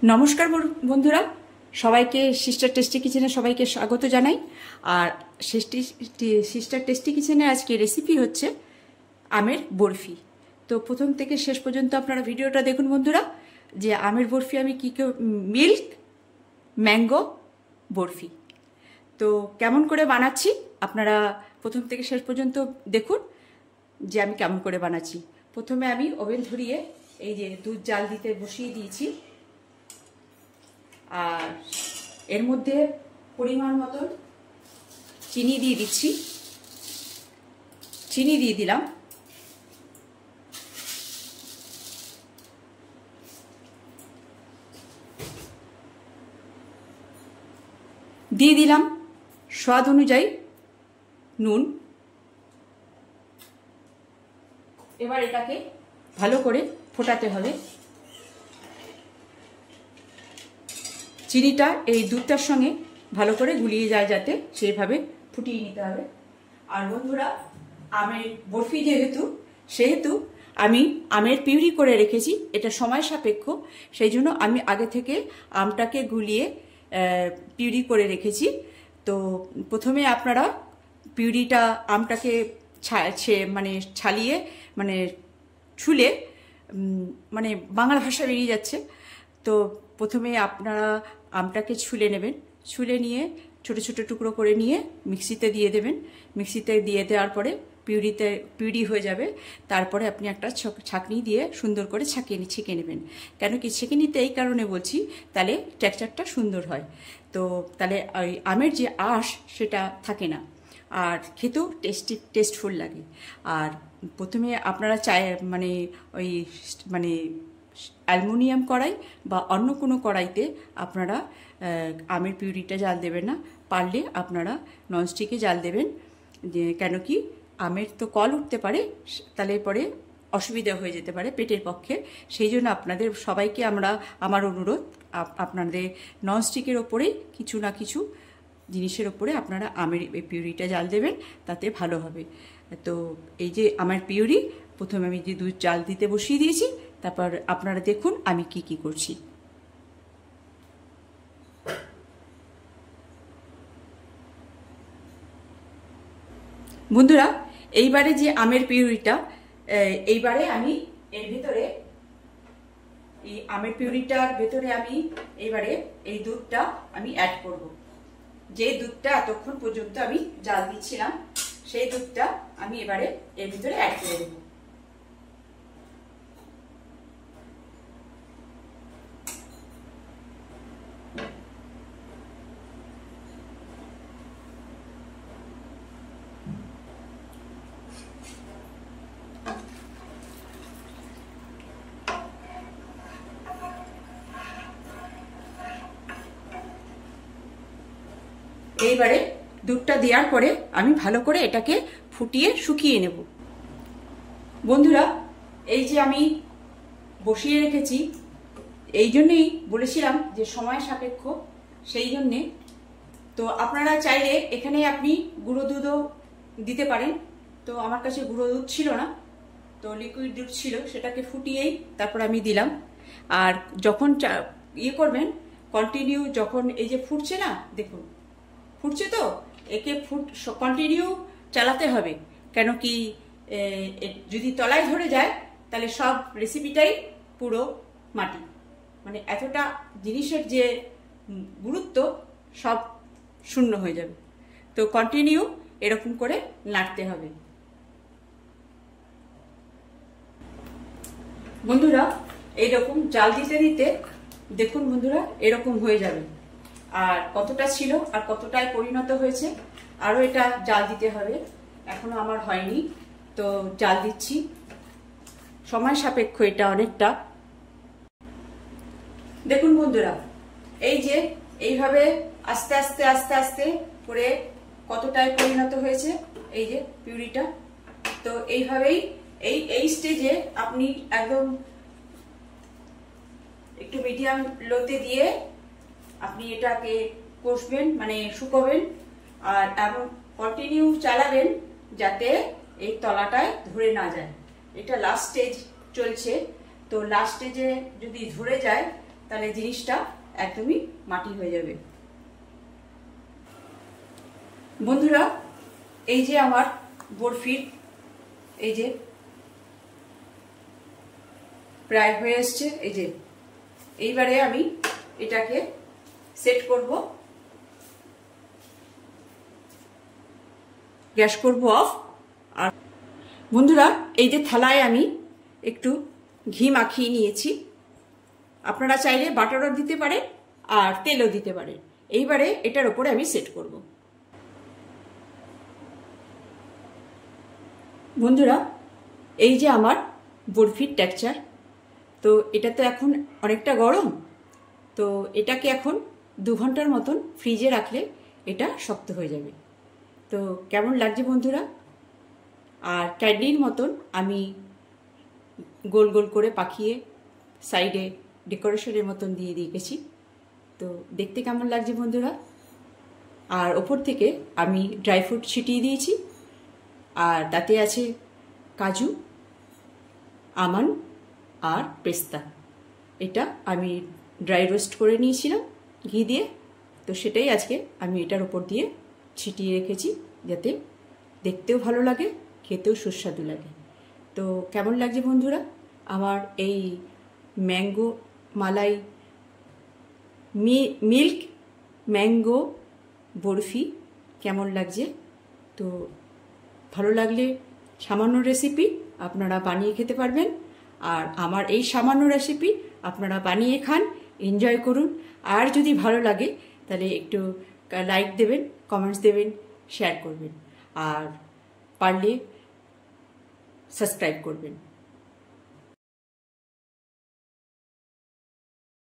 নমস্কার বন্ধুরা, সবাইকে সিস্টার টেস্টি কিচেনে সবাইকে স্বাগত জানাই। আর সিস্টার টেস্টি কিচেনের আজকে রেসিপি হচ্ছে আমের বরফি। তো প্রথম থেকে শেষ পর্যন্ত আপনারা ভিডিওটা দেখুন বন্ধুরা, যে আমের বরফি আমি কী মিল্ক ম্যাঙ্গো বরফি তো কেমন করে বানাচ্ছি আপনারা প্রথম থেকে শেষ পর্যন্ত দেখুন যে আমি কেমন করে বানাচ্ছি। প্রথমে আমি ওভেন ধরিয়ে এই যে দুধ জাল দিতে বসিয়ে দিয়েছি, আর এর মধ্যে পরিমাণ মতন চিনি দিয়ে দিচ্ছি। চিনি দিয়ে দিলাম, দিয়ে দিলাম স্বাদ অনুযায়ী নুন। এবার এটাকে ভালো করে ফোটাতে হবে। চিনিটা এই দুধটার সঙ্গে ভালো করে গুলিয়ে যায়, যাতে সেইভাবে ফুটিয়ে নিতে হবে। আর বন্ধুরা, আমের বরফি সেহেতু আমি আমের পিউরি করে রেখেছি, এটা সময় সাপেক্ষ, সেই জন্য আমি আগে থেকে আমটাকে গুলিয়ে পিউরি করে রেখেছি। তো প্রথমে আপনারা পিউরিটা আমটাকে ছালিয়ে ছুলে বাংলা ভাষা বেরিয়ে যাচ্ছে। তো প্রথমে আপনারা আমটাকে ছুলে নেবেন, ছুলে নিয়ে ছোট ছোট টুকরো করে নিয়ে মিক্সিতে দিয়ে দেবেন। মিক্সিতে দিয়ে দেওয়ার পরে পিউরি হয়ে যাবে। তারপরে আপনি একটা ছাঁকনি দিয়ে সুন্দর করে ছেঁকে নেবেন। কেন কি ছেঁকে নিতে এই কারণে বলছি, তাহলে টেক্সচারটা সুন্দর হয়। তো তাহলে ওই আমের যে আঁশ সেটা থাকে না, আর খেতেও টেস্টফুল লাগে। আর প্রথমে আপনারা অ্যালুমিনিয়াম কড়াই বা অন্য কোনো কড়াইতে আপনারা আমের পিউরিটা জাল দেবেন না, পারলে আপনারা ননস্টিকে জাল দেবেন। কেন কি আমের তো কল উঠতে পারে, তাহলে পরে অসুবিধা হয়ে যেতে পারে পেটের পক্ষে। সেই জন্য আপনাদের সবাইকে আমার অনুরোধ, আপনাদের ননস্টিকের ওপরেই কিছু না কিছু জিনিসের ওপরে আপনারা আমের এই পিউরিটা জাল দেবেন, তাতে ভালো হবে। তো এই যে আমার পিউরি, প্রথমে আমি যে দুধ জাল দিতে বসিয়ে দিয়েছি, তারপর আপনারা দেখুন আমি কি করছি। বন্ধুরা, এইবারে যে আমের পিউরিটা, এইবারে আমি এর ভিতরে আমের পিউরিটার ভেতরে আমি এইবারে এই দুধটা আমি অ্যাড করব। যে দুধটা এতক্ষণ পর্যন্ত আমি জাল দিচ্ছিলাম, সেই দুধটা আমি এবারে এর ভিতরে অ্যাড করে দেব। এইবারে দুধটা দেওয়ার পরে আমি ভালো করে এটাকে ফুটিয়ে শুকিয়ে নেব। বন্ধুরা, এই যে আমি বসিয়ে রেখেছি, এই জন্যেই বলেছিলাম যে সময় সাপেক্ষ, সেই জন্যে। তো আপনারা চাইলে এখানে আপনি গুঁড়ো দুধও দিতে পারেন। তো আমার কাছে গুঁড়ো দুধ ছিল না, তো লিকুইড দুধ ছিল, সেটাকে ফুটিয়েই তারপর আমি দিলাম। আর যখন করবেন, কন্টিনিউ যখন এই যে ফুটছে না, দেখুন ফুটছে, তো একে কন্টিনিউ চালাতে হবে। কেন কি যদি তলায় ধরে যায়, তাহলে সব রেসিপিটাই পুরো মাটি, এতটা জিনিসের যে গুরুত্ব সব শূন্য হয়ে যাবে। তো কন্টিনিউ এরকম করে নাড়তে হবে। বন্ধুরা, এইরকম জাল দিতে দিতে দেখুন বন্ধুরা, এরকম হয়ে যাবে। আর কতটা ছিল আর কতটায় পরিণত হয়েছে, আরও এটা জাল দিতে হবে, এখনো আমার হয়নি, তো জাল দিচ্ছি। সময় সাপেক্ষ এটা অনেকটা। দেখুন বন্ধুরা, এই যে এইভাবে আস্তে আস্তে আস্তে আস্তে করে কতটায় পরিণত হয়েছে এই যে পিউরিটা। তো এইভাবেই এই স্টেজে আপনি একদম একটু মিডিয়াম লোতে দিয়ে আপনি এটাকে কষবেন, শুকোবেন, আর এবং কন্টিনিউ চালাবেন, যাতে এই তলাটায় ধরে না যায়। এটা লাস্ট স্টেজ চলছে, তো লাস্ট স্টেজে যদি ধরে যায় তাহলে জিনিসটা একদমই মাটি হয়ে যাবে। বন্ধুরা, এই যে আমার বরফির এই যে প্রায় হয়ে এসছে, এই যে এইবারে আমি এটাকে সেট করব, গ্যাস করব অফ। আর বন্ধুরা, এই যে থালায় আমি একটু ঘি মাখিয়ে নিয়েছি, আপনারা চাইলে বাটারও দিতে পারেন আর তেলও দিতে পারেন। এইবারে এটার উপরে আমি সেট করব। বন্ধুরা, এই যে আমার বরফির টেক্সচার, তো এটা তো এখন অনেকটা গরম, তো এটাকে এখন 2 ঘন্টার মতন ফ্রিজে রাখলে এটা শক্ত হয়ে যাবে। তো কেমন লাগছে বন্ধুরা? আর ক্যান্ডির মতন আমি গোল গোল করে পাকিয়ে সাইডে ডেকোরেশনের মতন দিয়ে দিয়েছি। তো দেখতে কেমন লাগছে বন্ধুরা? আর ওপর থেকে আমি ড্রাই ফ্রুট ছিটিয়ে দিয়েছি, আর তাতে আছে কাজু, আমন্ড আর পেস্তা। এটা আমি ড্রাই রোস্ট করে নিয়েছিলাম ঘি দিয়ে, তো সেটাই আজকে আমি এটার উপর দিয়ে ছিটিয়ে রেখেছি, যাতে দেখতেও ভালো লাগে, খেতেও সুস্বাদু লাগে। তো কেমন লাগছে বন্ধুরা আমার এই ম্যাঙ্গো মালাই মিল্ক ম্যাঙ্গো বরফি? কেমন লাগছে? তো ভালো লাগলে সামান্য রেসিপি আপনারা বানিয়ে খেতে পারবেন, আর আমার এই সামান্য রেসিপি আপনারা বানিয়ে খান, এনজয় করুন। আর যদি ভালো লাগে তাহলে একটু লাইক দেবেন, কমেন্টস দেবেন, শেয়ার করবেন, আর পারলে সাবস্ক্রাইব করবেন।